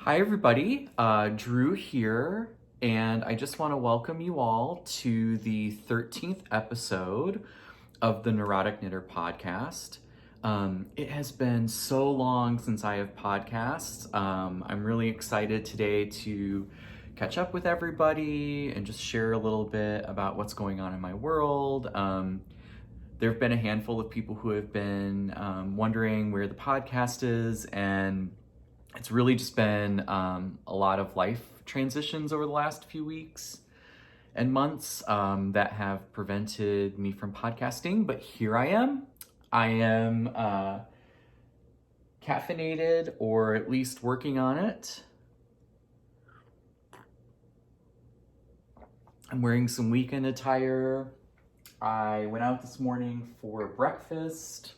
Hi everybody, Drew here, and I just want to welcome you all to the 13th episode of the Neurotic podcast. It has been so long since I have podcasts. I'm really excited today to catch up with everybody and just share a little bit about what's going on in my world. There have been a handful of people who have been wondering where the podcast is, and it's really just been a lot of life transitions over the last few weeks and months that have prevented me from podcasting, but here I am. I am caffeinated, or at least working on it. I'm wearing some weekend attire. I went out this morning for breakfast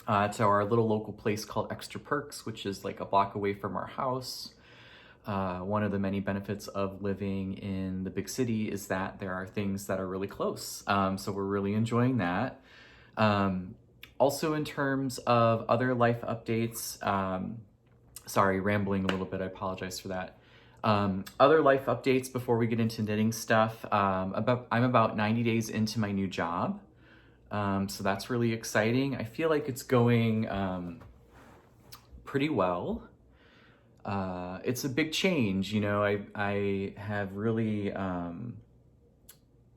to our little local place called Extra Perks, which is like a block away from our house. One of the many benefits of living in the big city is that there are things that are really close. So we're really enjoying that. Also, in terms of other life updates, sorry, rambling a little bit, I apologize for that. Other life updates before we get into knitting stuff. I'm about 90 days into my new job. So that's really exciting. I feel like it's going pretty well. It's a big change. You know, I have really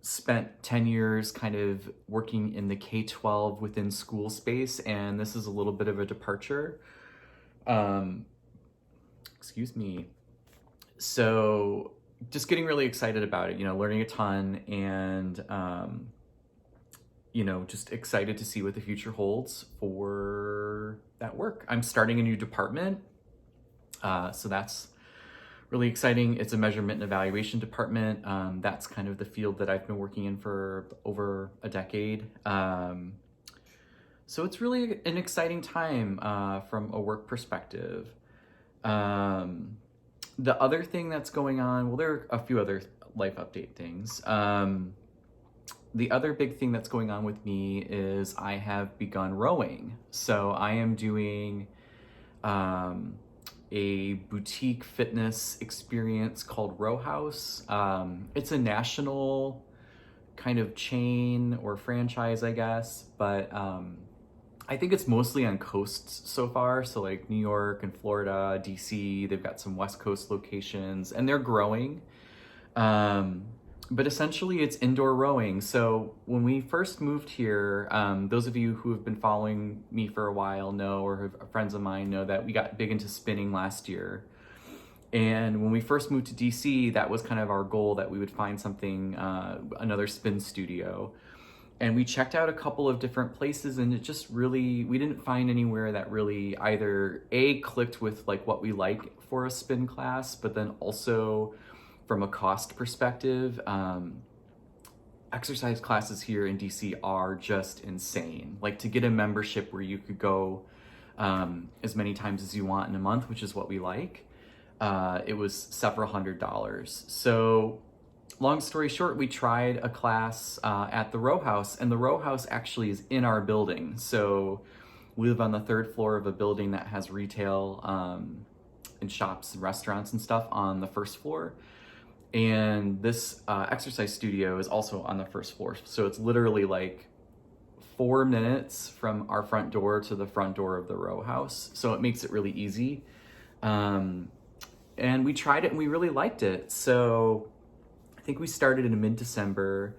spent 10 years kind of working in the K-12 within school space, and this is a little bit of a departure. Excuse me. So just getting really excited about it, you know, learning a ton, and just excited to see what the future holds for that work. I'm starting a new department, so that's really exciting. It's a measurement and evaluation department. That's kind of the field that I've been working in for over a decade. So it's really an exciting time from a work perspective. The other thing that's going on, well, there are a few other life update things. The other big thing that's going on with me is I have begun rowing. So I am doing a boutique fitness experience called Row House. It's a national kind of chain or franchise, I guess, but I think it's mostly on coasts so far. So like New York and Florida, DC, they've got some West Coast locations, and they're growing. But essentially it's indoor rowing. So when we first moved here, those of you who have been following me for a while know, or friends of mine know, that we got big into spinning last year. And when we first moved to DC, that was kind of our goal, that we would find something, another spin studio. And we checked out a couple of different places, and it just really, we didn't find anywhere that really either clicked with like what we like for a spin class, but then also from a cost perspective, exercise classes here in DC are just insane. Like, to get a membership where you could go as many times as you want in a month, which is what we like, it was several $100s. So long story short, we tried a class at the Row House, and the Row House actually is in our building. So we live on the third floor of a building that has retail and shops and restaurants and stuff on the first floor. And this exercise studio is also on the first floor. So it's literally like 4 minutes from our front door to the front door of the Row House. So it makes it really easy. And we tried it and we really liked it. So I think we started in mid-December.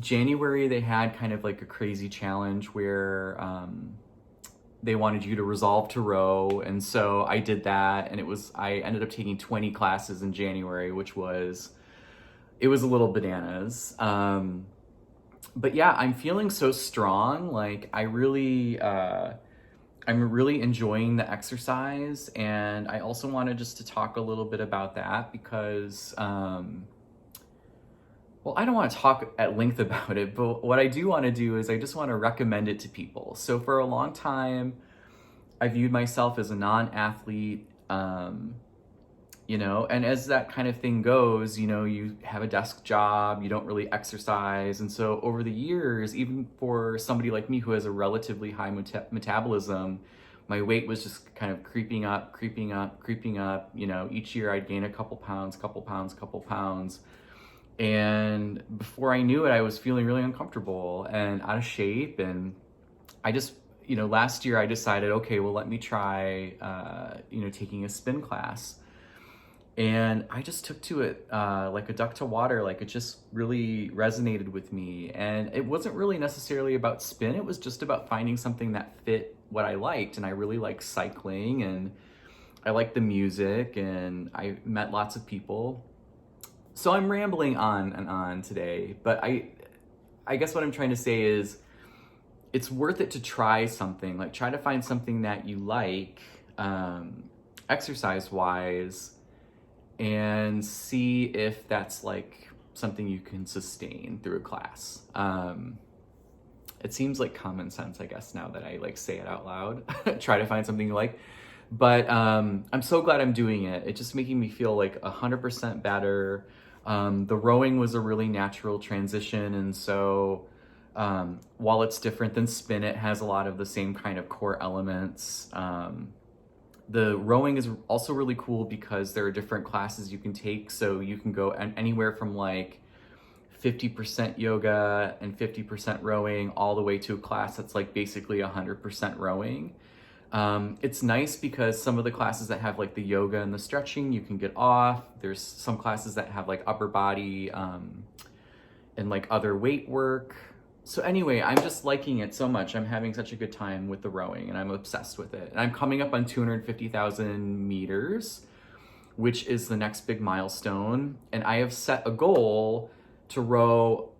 January, they had kind of like a crazy challenge where they wanted you to resolve to row. And so I did that, and I ended up taking 20 classes in January, which was a little bananas. But yeah, I'm feeling so strong. Like, I'm really enjoying the exercise. And I also wanted just to talk a little bit about that because, well, I don't want to talk at length about it, but what I do want to do is I just want to recommend it to people. So for a long time, I viewed myself as a non-athlete, and as that kind of thing goes, you have a desk job, you don't really exercise. And so over the years, even for somebody like me who has a relatively high metabolism, my weight was just kind of creeping up. You know, each year I'd gain a couple pounds. And before I knew it, I was feeling really uncomfortable and out of shape. And I just, you know, last year I decided, okay, well, let me try, you know, taking a spin class. And I just took to it like a duck to water. Like, it just really resonated with me. And it wasn't really necessarily about spin. It was just about finding something that fit what I liked. And I really liked cycling, and I liked the music, and I met lots of people. So I'm rambling on and on today, but I guess what I'm trying to say is it's worth it to try something. Like, try to find something that you like, exercise-wise, and see if that's like something you can sustain through a class. It seems like common sense, I guess, now that I like say it out loud. Try to find something you like. But I'm so glad I'm doing it. It's just making me feel like 100% better. The rowing was a really natural transition, and so while it's different than spin, it has a lot of the same kind of core elements. The rowing is also really cool because there are different classes you can take, so you can go anywhere from like 50% yoga and 50% rowing all the way to a class that's like basically 100% rowing. It's nice because some of the classes that have like the yoga and the stretching, you can get off. There's some classes that have like upper body and like other weight work. So anyway, I'm just liking it so much. I'm having such a good time with the rowing, and I'm obsessed with it. And I'm coming up on 250,000 meters, which is the next big milestone. And I have set a goal to row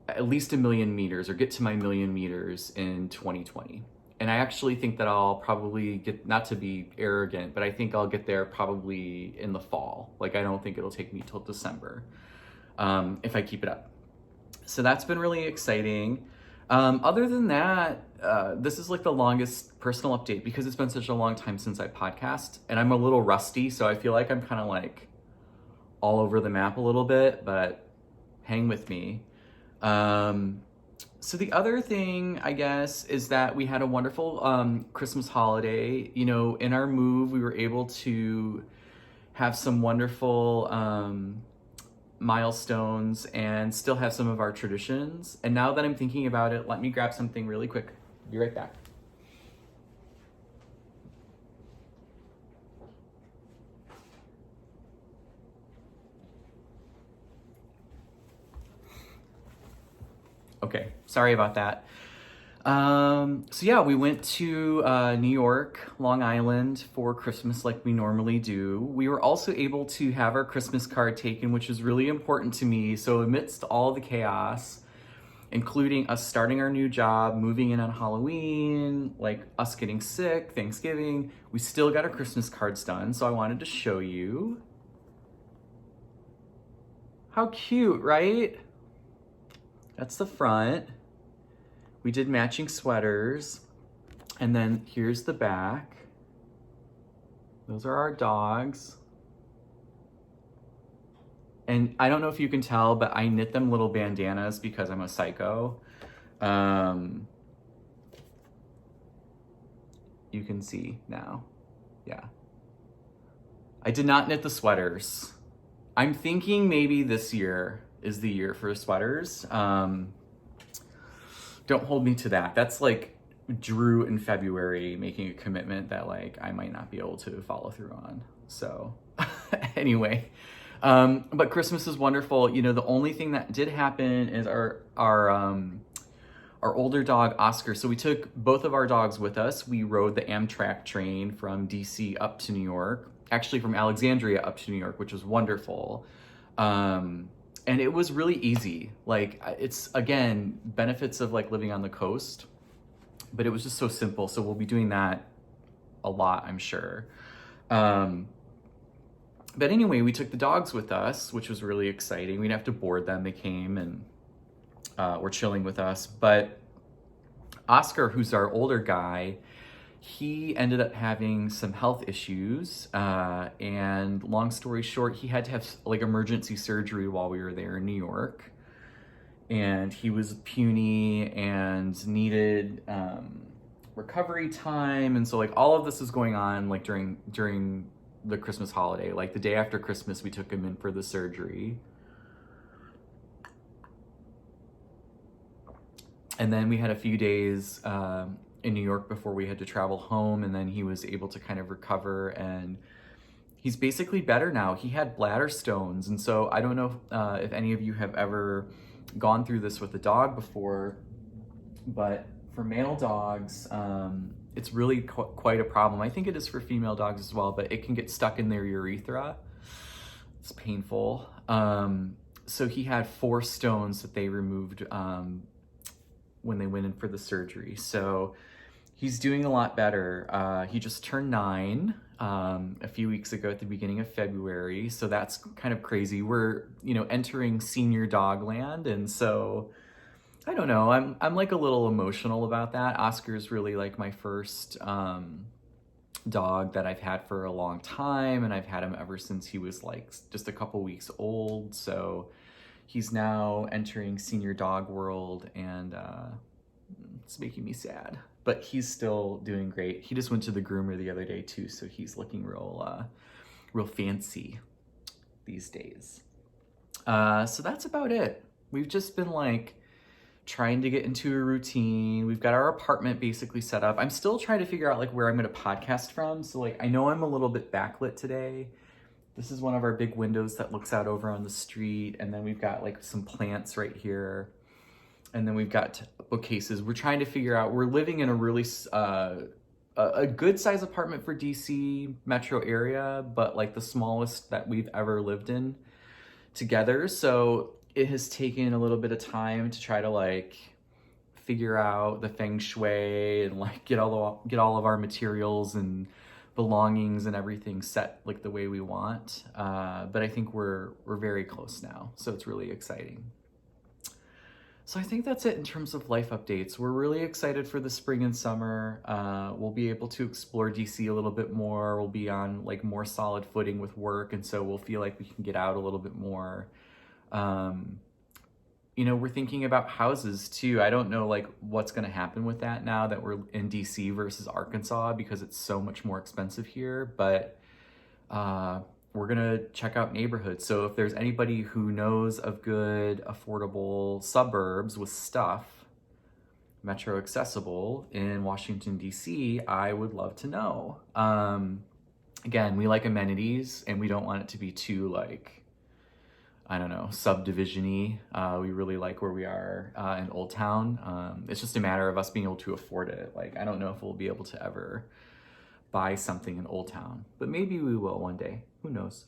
at least 1,000,000 meters, or get to my 1,000,000 meters in 2020. And I actually think that I'll probably get, not to be arrogant, but I think I'll get there probably in the fall. Like, I don't think it'll take me till December if I keep it up. So that's been really exciting. Other than that, this is like the longest personal update because it's been such a long time since I podcast, and I'm a little rusty, so I feel like I'm kind of like all over the map a little bit, but hang with me. So the other thing, I guess, is that we had a wonderful Christmas holiday. You know, in our move, we were able to have some wonderful milestones and still have some of our traditions. And now that I'm thinking about it, let me grab something really quick. Be right back. Okay, sorry about that. So yeah, we went to New York, Long Island for Christmas like we normally do. We were also able to have our Christmas card taken, which is really important to me. So amidst all the chaos, including us starting our new job, moving in on Halloween, like us getting sick, Thanksgiving, we still got our Christmas cards done. So I wanted to show you. How cute, right? That's the front. We did matching sweaters. And then here's the back. Those are our dogs. And I don't know if you can tell, but I knit them little bandanas because I'm a psycho. You can see now. Yeah. I did not knit the sweaters. I'm thinking maybe this year is the year for sweaters. Don't hold me to that. That's like Drew in February making a commitment that like I might not be able to follow through on. So anyway, but Christmas is wonderful. You know, the only thing that did happen is our older dog Oscar. So we took both of our dogs with us. We rode the Amtrak train from DC up to New York, actually from Alexandria up to New York, which was wonderful. And it was really easy. Like, it's, again, benefits of like living on the coast, but it was just so simple. So we'll be doing that a lot, I'm sure. But anyway, we took the dogs with us, which was really exciting. We didn't have to board them. They came and were chilling with us. But Oscar, who's our older guy, he ended up having some health issues, and long story short, he had to have like emergency surgery while we were there in New York, and he was puny and needed recovery time. And so like all of this is going on like during the Christmas holiday. Like the day after Christmas, we took him in for the surgery. And then we had a few days in New York before we had to travel home, and then he was able to kind of recover, and he's basically better now. He had bladder stones, and so I don't know if any of you have ever gone through this with a dog before, but for male dogs, it's really quite a problem. I think it is for female dogs as well, but it can get stuck in their urethra. It's painful. So he had 4 stones that they removed when they went in for the surgery. So he's doing a lot better. He just turned 9 a few weeks ago at the beginning of February. So that's kind of crazy. We're, entering senior dog land. And so I don't know, I'm like a little emotional about that. Oscar's really like my first dog that I've had for a long time. And I've had him ever since he was like just a couple weeks old. So he's now entering senior dog world, and it's making me sad, but he's still doing great. He just went to the groomer the other day too, so he's looking real fancy these days. So that's about it. We've just been like trying to get into a routine. We've got our apartment basically set up. I'm still trying to figure out like where I'm going to podcast from. So like, I know I'm a little bit backlit today. This is one of our big windows that looks out over on the street. And then we've got like some plants right here. And then we've got bookcases. We're trying to figure out, we're living in a really, a good size apartment for DC metro area, but like the smallest that we've ever lived in together. So it has taken a little bit of time to try to like figure out the feng shui and like get all of our materials and belongings and everything set like the way we want. But I think we're very close now. So it's really exciting. So I think that's it in terms of life updates. We're really excited for the spring and summer. We'll be able to explore DC a little bit more. We'll be on like more solid footing with work. And so we'll feel like we can get out a little bit more. We're thinking about houses too. I don't know like what's going to happen with that now that we're in DC versus Arkansas, because it's so much more expensive here, but we're going to check out neighborhoods. So if there's anybody who knows of good, affordable suburbs with stuff, metro accessible in Washington, DC, I would love to know. Again, we like amenities and we don't want it to be too like, I don't know, subdivision-y. We really like where we are in Old Town. It's just a matter of us being able to afford it. Like, I don't know if we'll be able to ever buy something in Old Town, but maybe we will one day. Who knows?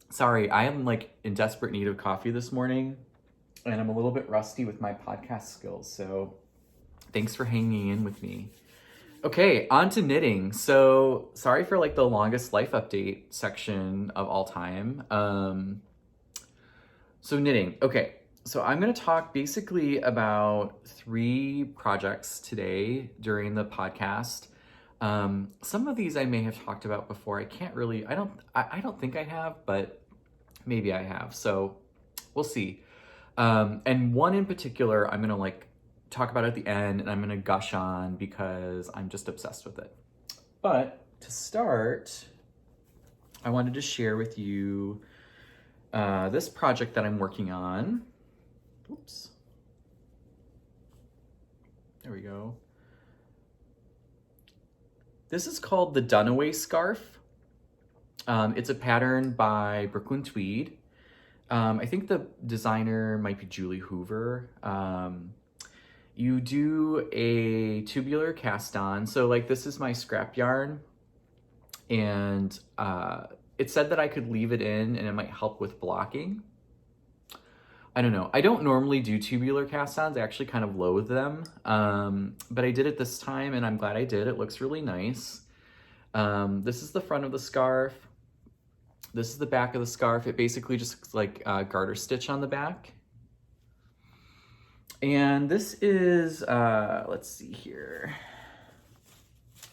Sorry, I am like in desperate need of coffee this morning, and I'm a little bit rusty with my podcast skills. So thanks for hanging in with me. Okay, on to knitting. So sorry for like the longest life update section of all time. So knitting. Okay, so I'm going to talk basically about 3 projects today during the podcast. Some of these I may have talked about before. I don't think I have, but maybe I have. So we'll see. And one in particular, I'm going to like talk about at the end, and I'm going to gush on because I'm just obsessed with it. But to start, I wanted to share with you this project that I'm working on. Oops. There we go. This is called the Dunaway scarf. It's a pattern by Brooklyn Tweed. I think the designer might be Julie Hoover. You do a tubular cast on. So like this is my scrap yarn, and it said that I could leave it in and it might help with blocking. I don't know. I don't normally do tubular cast-ons. I actually kind of loathe them. But I did it this time and I'm glad I did. It looks really nice. This is the front of the scarf. This is the back of the scarf. It basically just like garter stitch on the back. And this is, let's see here.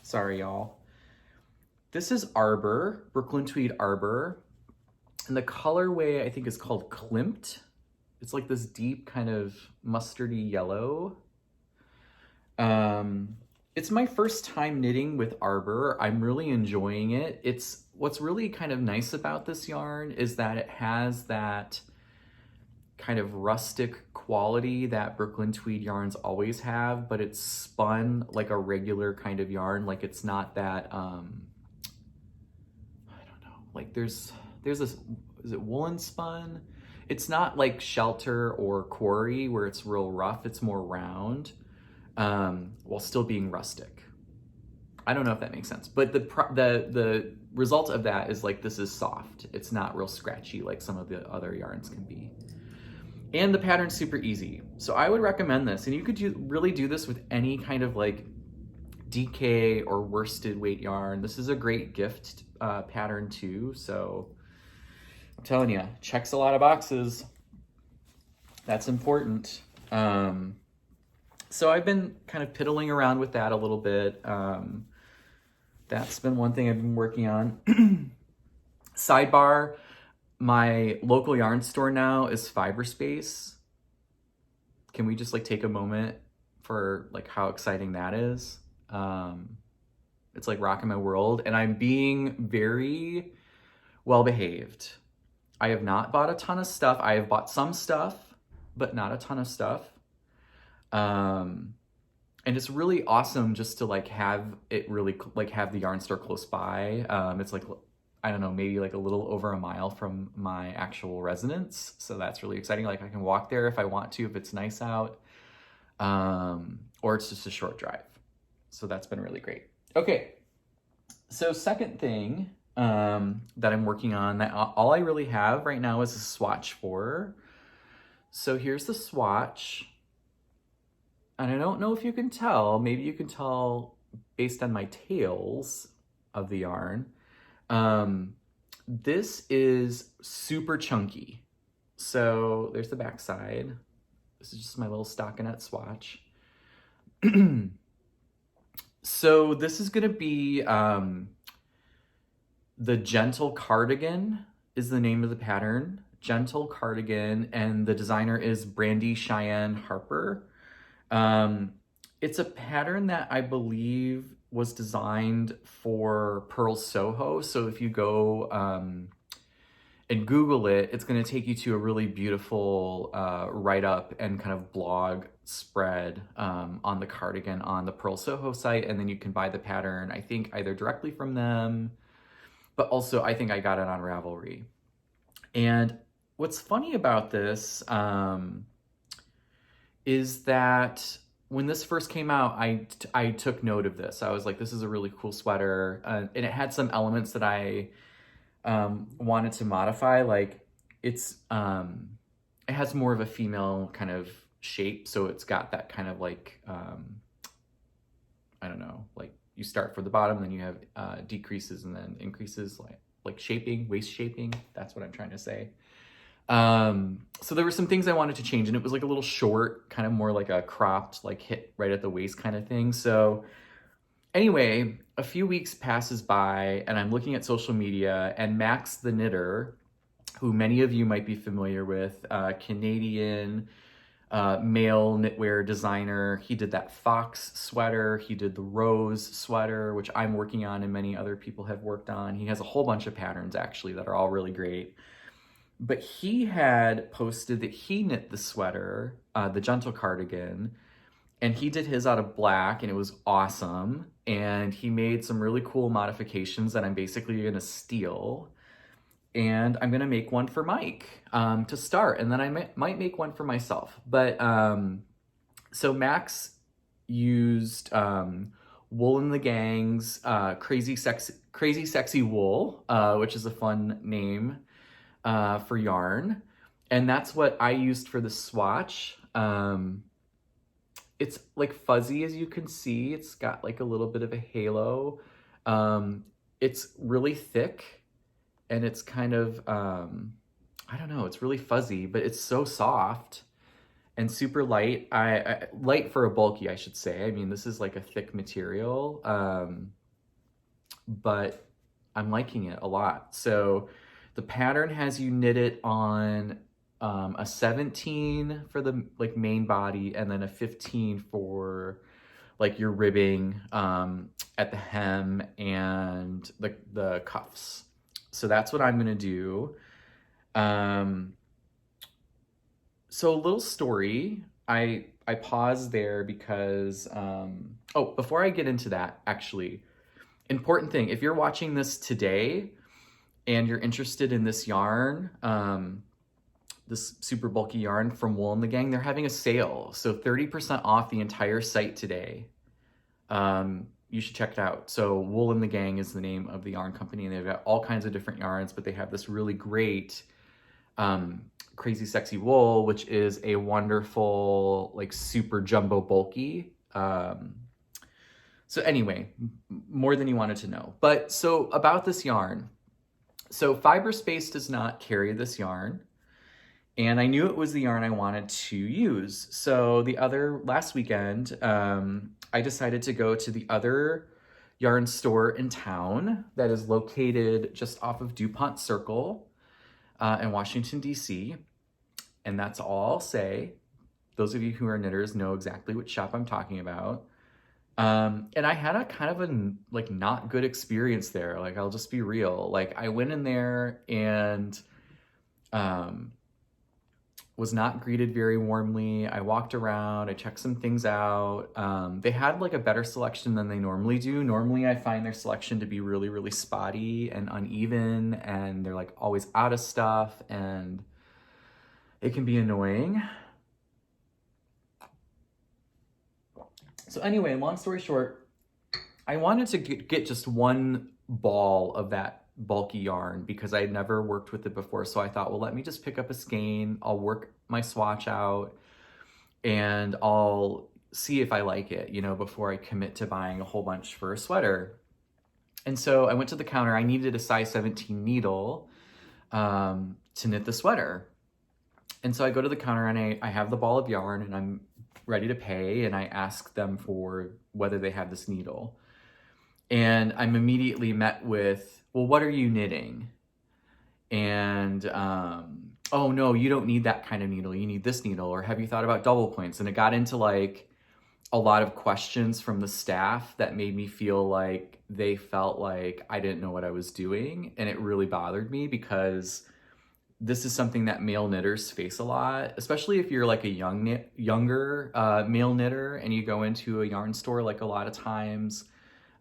Sorry, y'all. This is Arbor, Brooklyn Tweed Arbor. And the colorway I think is called Klimt. it's like this deep kind of mustardy yellow. It's my first time knitting with Arbor. I'm really enjoying it. What's really kind of nice about this yarn is that it has that kind of rustic quality that Brooklyn tweed yarns always have, but it's spun like a regular kind of yarn. Like it's not that, I don't know, like there's this, is it woolen spun? It's not like Shelter or Quarry where it's real rough. It's more round, while still being rustic. I don't know if that makes sense, but the result of that is like this is soft. It's not real scratchy like some of the other yarns can be. And the pattern's super easy. So I would recommend this. And you could really do this with any kind of like DK or worsted weight yarn. This is a great gift pattern too. So I'm telling you, checks a lot of boxes. That's important. So I've been kind of piddling around with that a little bit. That's been one thing I've been working on. Sidebar, my local yarn store now is Fiberspace. Can we just like take a moment for like how exciting that is? It's like rocking my world, and I'm being very well behaved. I have not bought a ton of stuff. I have bought some stuff, but not a ton of stuff. And it's really awesome just to like have it really like have the yarn store close by. It's like, I don't know, maybe like a little over a mile from my actual residence. So that's really exciting. Like I can walk there if I want to, if it's nice out, or it's just a short drive. So that's been really great. Okay. So second thing, that I'm working on that all I really have right now is a swatch for. So here's the swatch. And I don't know if you can tell, maybe you can tell based on my tails of the yarn. This is super chunky. So there's the back side. This is just my little stockinette swatch. So this is gonna be, the Gentle Cardigan is the name of the pattern. Gentle Cardigan, and the designer is Brandy Cheyenne Harper. It's a pattern that I believe was designed for Pearl Soho. So if you go and Google it, it's going to take you to a really beautiful write-up and kind of blog spread on the cardigan on the Pearl Soho site. And then you can buy the pattern, I think, either directly from them, but also I think I got it on Ravelry. And what's funny about this is that when this first came out, I took note of this. I was like, this is a really cool sweater. And it had some elements that I wanted to modify. Like it has more of a female kind of shape. So it's got that kind of like, I don't know, like you start from the bottom, then you have decreases and then increases, like shaping, waist shaping. That's what I'm trying to say. So there were some things I wanted to change, and it was like a little short, kind of more like a cropped, like hit right at the waist kind of thing. So anyway, a few weeks passes by and I'm looking at social media, and Max the Knitter, who many of you might be familiar with, Canadian male knitwear designer. He did that fox sweater. He did the rose sweater, which I'm working on and many other people have worked on. He has a whole bunch of patterns actually that are all really great. But he had posted that he knit the sweater, the Gentle Cardigan, and he did his out of black, and it was awesome. And he made some really cool modifications that I'm basically gonna steal. And I'm gonna make one for Mike to start, and then I might make one for myself. But so Max used Wool in the Gang's Crazy Sexy Wool, which is a fun name for yarn, and that's what I used for the swatch. It's like fuzzy, as you can see. It's got like a little bit of a halo. It's really thick, and it's kind of I don't know, it's really fuzzy, but it's so soft and super light. Light for a bulky, I should say. I mean, this is like a thick material, but I'm liking it a lot. So the pattern has you knit it on a 17 for the like main body, and then a 15 for like your ribbing at the hem and the cuffs. So that's what I'm gonna do. So a little story. I paused there because oh, before I get into that, actually, important thing, if you're watching this today and you're interested in this yarn, this super bulky yarn from Wool and the Gang, they're having a sale. So 30% off the entire site today. You should check it out. So Wool and the Gang is the name of the yarn company, and they've got all kinds of different yarns, but they have this really great Crazy Sexy Wool, which is a wonderful, like super jumbo bulky. So anyway, more than you wanted to know. But so about this yarn. So Fiberspace does not carry this yarn, and I knew it was the yarn I wanted to use. So last weekend, I decided to go to the other yarn store in town that is located just off of DuPont Circle in Washington, D.C. And that's all I'll say. Those of you who are knitters know exactly which shop I'm talking about. And I had a kind of a like not good experience there. Like, I'll just be real. Like, I went in there and was not greeted very warmly. I walked around, I checked some things out. They had like a better selection than they normally do. Normally I find their selection to be really, really spotty and uneven, and they're like always out of stuff, and it can be annoying. So anyway, long story short, I wanted to get just one ball of that bulky yarn because I had never worked with it before. So I thought, well, let me just pick up a skein. I'll work my swatch out and I'll see if I like it, you know, before I commit to buying a whole bunch for a sweater. And so I went to the counter. I needed a size 17 needle to knit the sweater. And so I go to the counter and I have the ball of yarn and I'm ready to pay, and I ask them for whether they have this needle. And I'm immediately met with, well, what are you knitting? And, oh no, you don't need that kind of needle. You need this needle. Or have you thought about double points? And it got into like a lot of questions from the staff that made me feel like they felt like I didn't know what I was doing. And it really bothered me because this is something that male knitters face a lot, especially if you're like a younger male knitter and you go into a yarn store. Like, a lot of times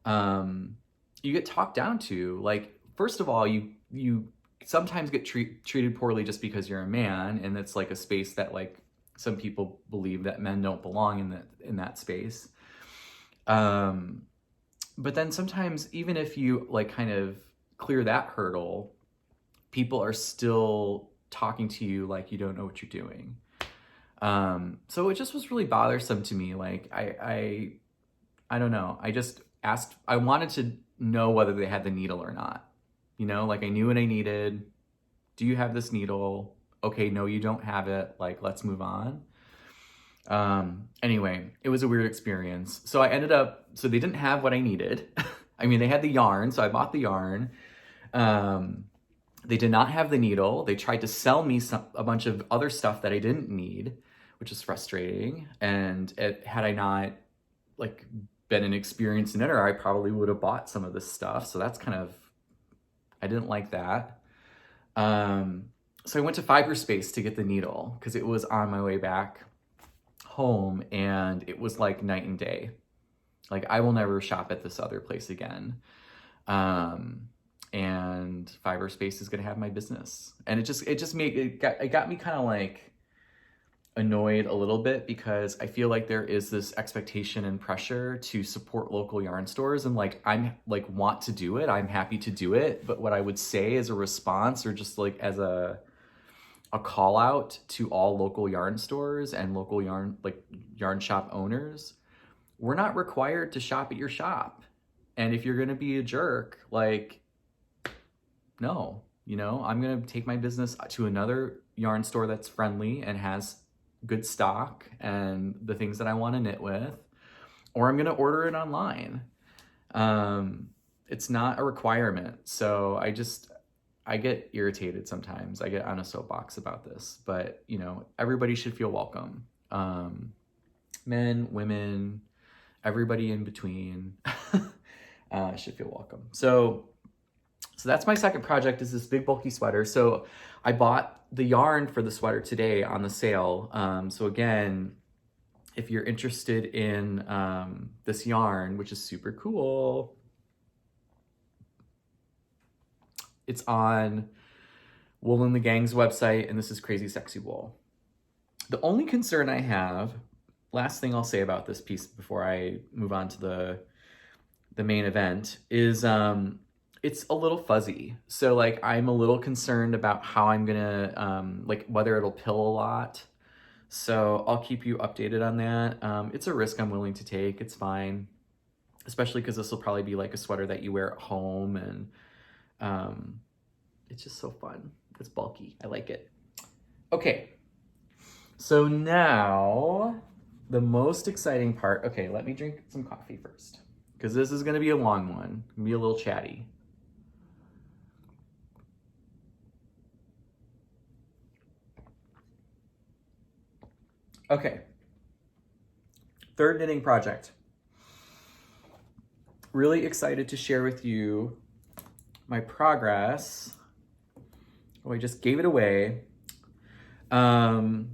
you get talked down to. Like, first of all, you sometimes get treated poorly just because you're a man, and it's like a space that like some people believe that men don't belong in that space. But then sometimes, even if you like kind of clear that hurdle, people are still talking to you like you don't know what you're doing. So it just was really bothersome to me. Like, I don't know. I just asked, I wanted to know whether they had the needle or not. You know, like, I knew what I needed. Do you have this needle? Okay, no, you don't have it. Like, let's move on. Anyway, it was a weird experience. So so they didn't have what I needed. I mean, they had the yarn, so I bought the yarn. They did not have the needle. They tried to sell me a bunch of other stuff that I didn't need, which is frustrating. And had I not like been an experienced knitter, I probably would have bought some of this stuff. So that's kind of, I didn't like that. So I went to Fiberspace to get the needle because it was on my way back home, and it was like night and day. Like, I will never shop at this other place again. And Fiberspace is going to have my business. And it got me kind of like annoyed a little bit, because I feel like there is this expectation and pressure to support local yarn stores, and like, I'm like, want to do it. I'm happy to do it. But what I would say as a response, or just like as a call out to all local yarn stores and local yarn shop owners, we're not required to shop at your shop. And if you're going to be a jerk, like, no, you know, I'm going to take my business to another yarn store that's friendly and has good stock and the things that I want to knit with, or I'm going to order it online. It's not a requirement. So I get irritated sometimes. I get on a soapbox about this, but you know, everybody should feel welcome. Men, women, everybody in between should feel welcome. So that's my second project, is this big bulky sweater. So I bought the yarn for the sweater today on the sale. So again, if you're interested in this yarn, which is super cool, it's on Wool and the Gang's website, and this is Crazy Sexy Wool. The only concern I have, last thing I'll say about this piece before I move on to the main event, is it's a little fuzzy. So like I'm a little concerned about how I'm gonna, like whether it'll pill a lot. So I'll keep you updated on that. It's a risk I'm willing to take. It's fine, especially because this will probably be like a sweater that you wear at home, and it's just so fun. It's bulky. I like it. Okay, so now the most exciting part. Okay, let me drink some coffee first, because this is going to be a long one. It's gonna be a little chatty. Okay, third knitting project. Really excited to share with you my progress. Oh, I just gave it away. So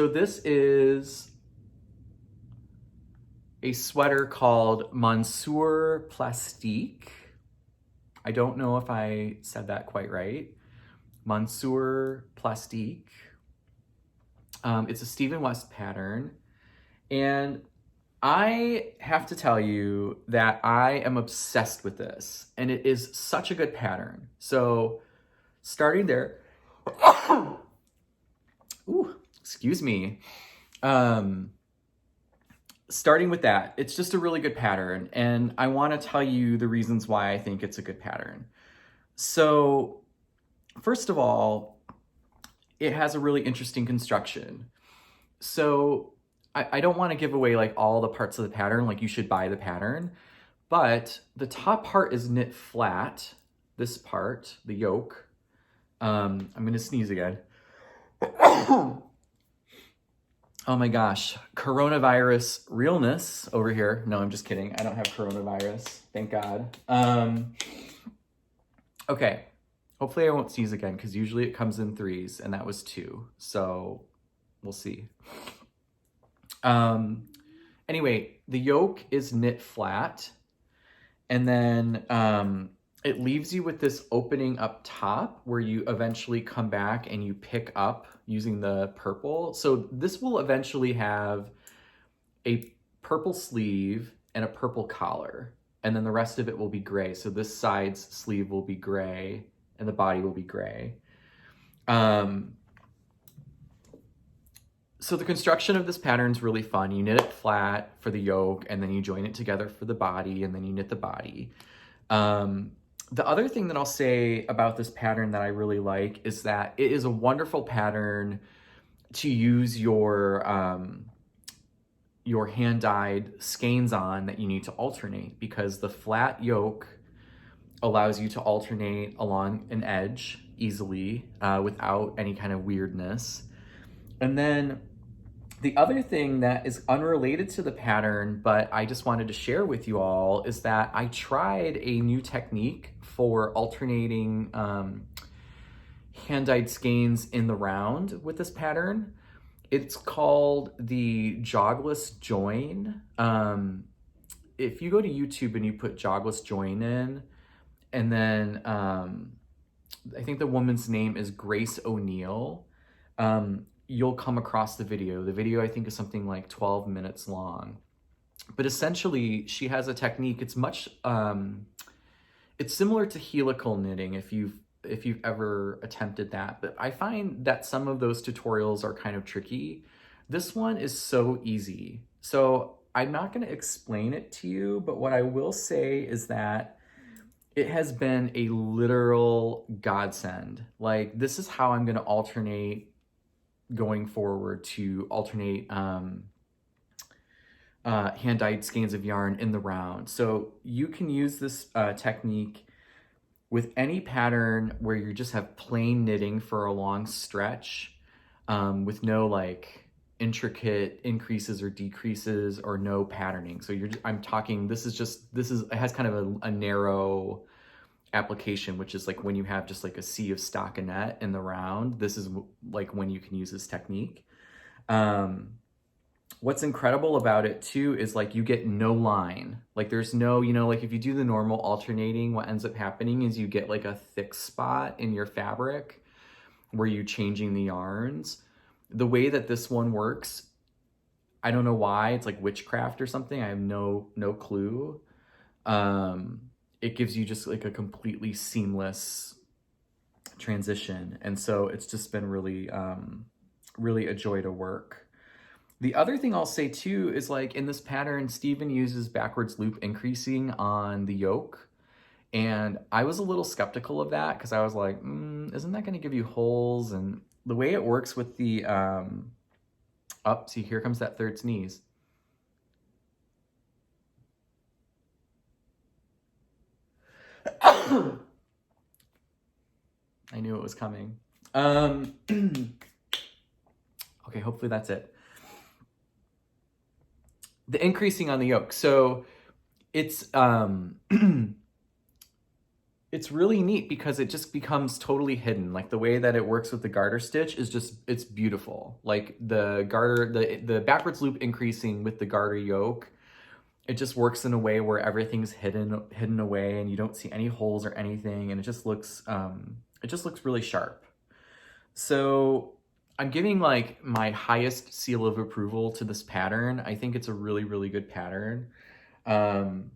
this is a sweater called Monsour plastique. I don't know if I said that quite right. Monsour plastique. It's a Stephen West pattern, and I have to tell you that I am obsessed with this, and it is such a good pattern. So starting there, ooh, excuse me. Starting with that, it's just a really good pattern, and I want to tell you the reasons why I think it's a good pattern. So first of all, it has a really interesting construction. So I don't want to give away like all the parts of the pattern, like you should buy the pattern, but the top part is knit flat. This part, the yoke, I'm going to sneeze again. Oh my gosh, coronavirus realness over here. No, I'm just kidding. I don't have coronavirus, thank God. Okay. Hopefully I won't sneeze again, because usually it comes in threes, and that was two. So we'll see. Anyway, the yoke is knit flat, and then it leaves you with this opening up top where you eventually come back and you pick up using the purple. So this will eventually have a purple sleeve and a purple collar, and then the rest of it will be gray. So this side's sleeve will be gray, and the body will be gray. So the construction of this pattern is really fun. You knit it flat for the yoke, and then you join it together for the body, and then you knit the body. The other thing that I'll say about this pattern that I really like is that it is a wonderful pattern to use your hand-dyed skeins on that you need to alternate, because the flat yoke allows you to alternate along an edge easily without any kind of weirdness. And then the other thing that is unrelated to the pattern, but I just wanted to share with you all, is that I tried a new technique for alternating hand-dyed skeins in the round with this pattern. It's called the jogless join. If you go to YouTube and you put jogless join in, and then I think the woman's name is Grace O'Neill, you'll come across the video. The video, I think, is something like 12 minutes long. But essentially, she has a technique. It's much, it's similar to helical knitting if you've ever attempted that. But I find that some of those tutorials are kind of tricky. This one is so easy. So I'm not going to explain it to you, but what I will say is that it has been a literal godsend. Like, this is how I'm going to alternate going forward, to alternate hand-dyed skeins of yarn in the round. So you can use this technique with any pattern where you just have plain knitting for a long stretch, with no like intricate increases or decreases or no patterning. So I'm talking, it has kind of a narrow application, which is like when you have just like a sea of stockinette in the round, this is like when you can use this technique. What's incredible about it too is like you get no line. Like there's no, like if you do the normal alternating, what ends up happening is you get like a thick spot in your fabric where you're changing the yarns. The way that this one works, I don't know why, it's like witchcraft or something. I have no clue. It gives you just like a completely seamless transition. And so it's just been really, really a joy to work. The other thing I'll say too is like in this pattern, Stephen uses backwards loop increasing on the yoke. And I was a little skeptical of that because I was like, isn't that going to give you holes? And the way it works with the, see, here comes that third sneeze. I knew it was coming. Okay, hopefully that's it. The increasing on the yoke. So it's it's really neat because it just becomes totally hidden. Like the way that it works with the garter stitch is just, it's beautiful. Like the garter, the backwards loop increasing with the garter yoke, it just works in a way where everything's hidden away and you don't see any holes or anything. And it just looks really sharp. So I'm giving like my highest seal of approval to this pattern. I think it's a really, really good pattern. And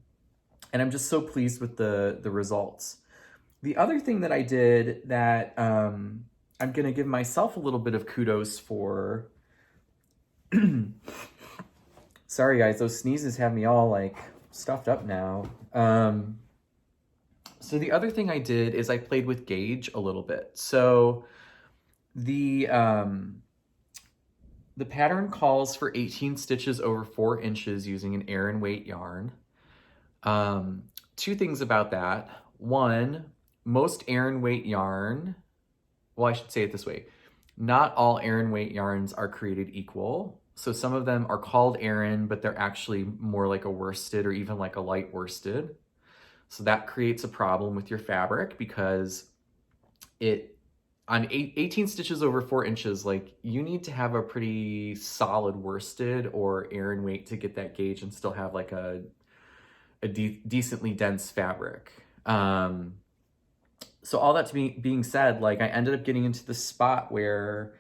I'm just so pleased with the results. The other thing that I did that I'm gonna give myself a little bit of kudos for, sorry guys, those sneezes have me all like stuffed up now. So the other thing I did is I played with gauge a little bit. So the pattern calls for 18 stitches over 4 inches using an Aran weight yarn. 2 things about that. One, most Aran weight yarn, well, I should say it this way. Not all Aran weight yarns are created equal. So some of them are called Aran, but they're actually more like a worsted or even like a light worsted. So that creates a problem with your fabric because on 18 stitches over 4 inches, like you need to have a pretty solid worsted or Aran weight to get that gauge and still have like a decently dense fabric. So all that being said, like I ended up getting into the spot where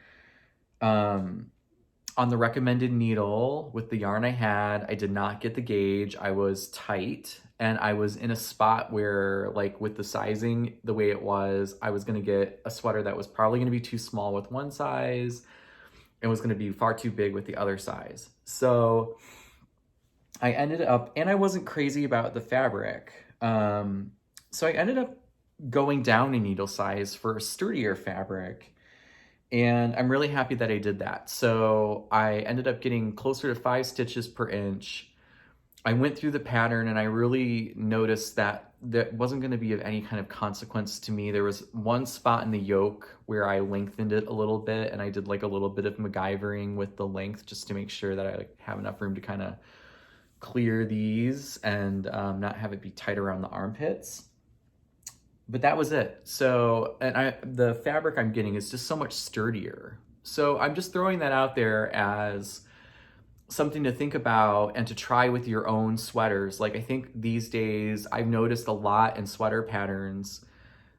on the recommended needle with the yarn I had, I did not get the gauge. I was tight and I was in a spot where like with the sizing, the way it was, I was going to get a sweater that was probably going to be too small with one size and was going to be far too big with the other size. So I ended up, and I wasn't crazy about the fabric. So I ended up going down in needle size for a sturdier fabric. And I'm really happy that I did that. So I ended up getting closer to 5 stitches per inch. I went through the pattern and I really noticed that that wasn't going to be of any kind of consequence to me. There was one spot in the yoke where I lengthened it a little bit and I did like a little bit of MacGyvering with the length just to make sure that I have enough room to kind of clear these and not have it be tight around the armpits. But that was it. So, and the fabric I'm getting is just so much sturdier. So I'm just throwing that out there as something to think about and to try with your own sweaters. Like I think these days I've noticed a lot in sweater patterns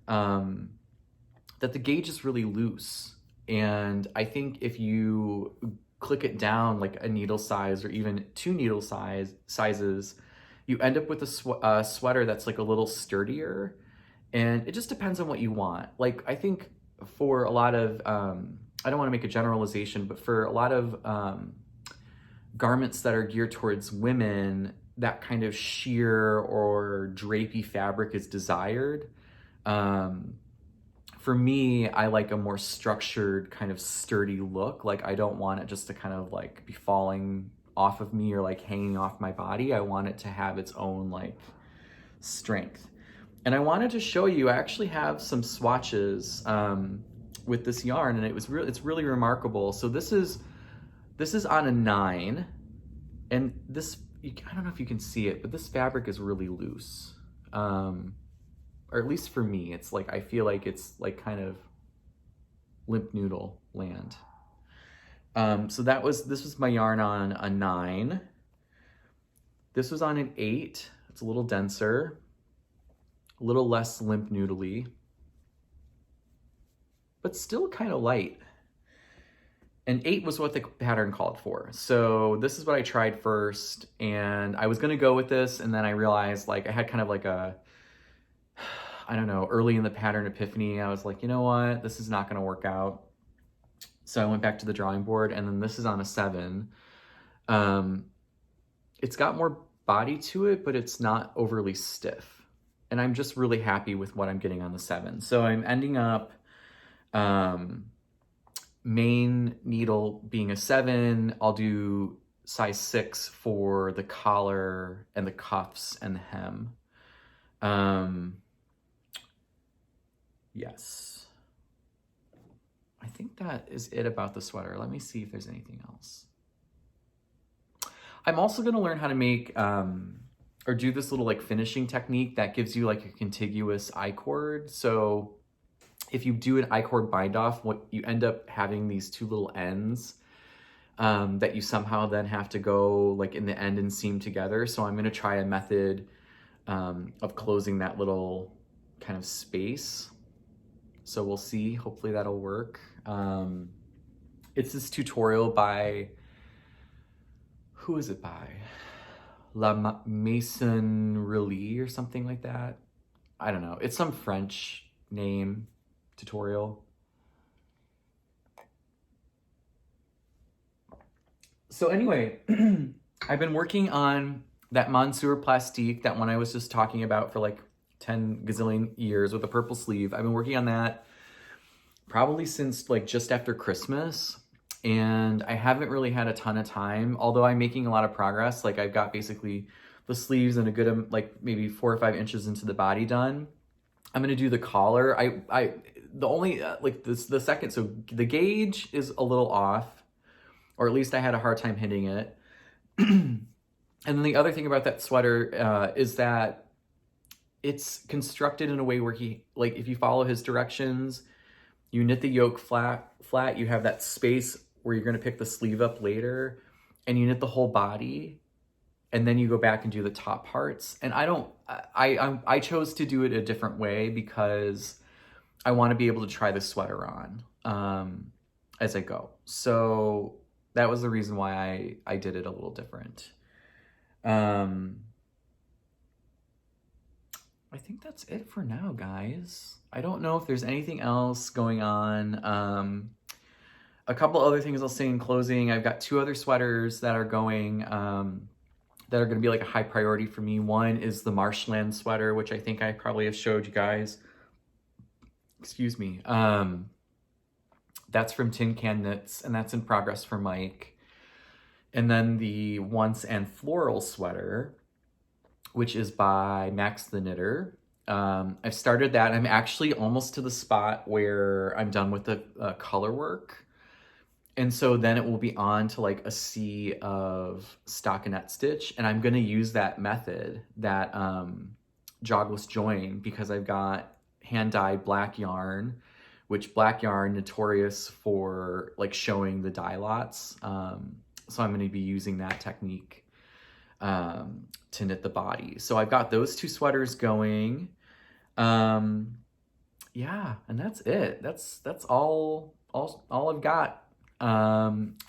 that the gauge is really loose. And I think if you click it down like a needle size or even 2 needle sizes, you end up with a sweater that's like a little sturdier. And it just depends on what you want. Like, I think for a lot of, I don't want to make a generalization, but for a lot of garments that are geared towards women, that kind of sheer or drapey fabric is desired. For me, I like a more structured kind of sturdy look. Like, I don't want it just to kind of like be falling off of me or like hanging off my body. I want it to have its own like strength. And I wanted to show you, I actually have some swatches with this yarn, and it's really remarkable. So this is on a 9, and this, I don't know if you can see it, but this fabric is really loose. Or at least for me, it's like, I feel like it's like kind of limp noodle land. So this was my yarn on a 9. This was on an 8. It's a little denser, a little less limp noodly, but still kind of light. And 8 was what the pattern called for. So this is what I tried first, and I was gonna go with this, and then I realized like I had kind of like a, I don't know, early in the pattern epiphany. I was like, you know what, this is not gonna work out. So I went back to the drawing board, and then this is on a 7. It's got more body to it, but it's not overly stiff. And I'm just really happy with what I'm getting on the 7. So I'm ending up main needle being a 7. I'll do size 6 for the collar and the cuffs and the hem. Yes. I think that is it about the sweater. Let me see if there's anything else. I'm also going to learn how to make or do this little like finishing technique that gives you like a contiguous I-cord. So if you do an I-cord bind off, what you end up having these 2 little ends that you somehow then have to go like in the end and seam together. So I'm going to try a method of closing that little kind of space. So we'll see, hopefully that'll work. It's this tutorial by, who is it by? La Masonnerie or something like that. I don't know. It's some French name tutorial. So anyway, I've been working on that Monsour plastique, that one I was just talking about for like 10 gazillion years with a purple sleeve. I've been working on that probably since like just after Christmas, and I haven't really had a ton of time, although I'm making a lot of progress. Like I've got basically the sleeves and a good like maybe 4 or 5 inches into the body done. I'm gonna do the collar. The only like the second, so the gauge is a little off, or at least I had a hard time hitting it. And then the other thing about that sweater is that it's constructed in a way where like if you follow his directions, you knit the yoke flat, you have that space where you're gonna pick the sleeve up later, and you knit the whole body, and then you go back and do the top parts. And I chose to do it a different way because I wanna be able to try the sweater on as I go. So that was the reason why I did it a little different. I think that's it for now, guys. I don't know if there's anything else going on. A couple other things I'll say in closing. I've got 2 other sweaters that are going, that are going to be like a high priority for me. One is the marshland sweater, which I think I probably have showed you guys. Excuse me. That's from Tin Can Knits, and that's in progress for Mike. And then the Once and Floral sweater, which is by Max the Knitter. I've started that. I'm actually almost to the spot where I'm done with the color work. And so then it will be on to like a sea of stockinette stitch. And I'm gonna use that method, that jogless join, because I've got hand-dyed black yarn, which black yarn notorious for like showing the dye lots. So I'm gonna be using that technique to knit the body. So I've got those 2 sweaters going. Yeah, and that's it. That's all I've got.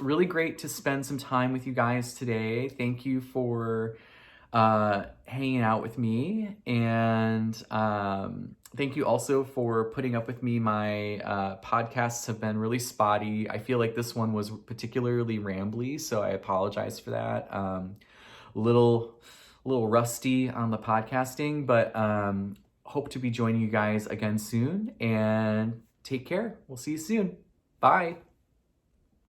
Really great to spend some time with you guys today. Thank you for hanging out with me, and thank you also for putting up with me. My podcasts have been really spotty. I feel like this one was particularly rambly, so I apologize for that. Little rusty on the podcasting, but hope to be joining you guys again soon, and take care. We'll see you soon. Bye.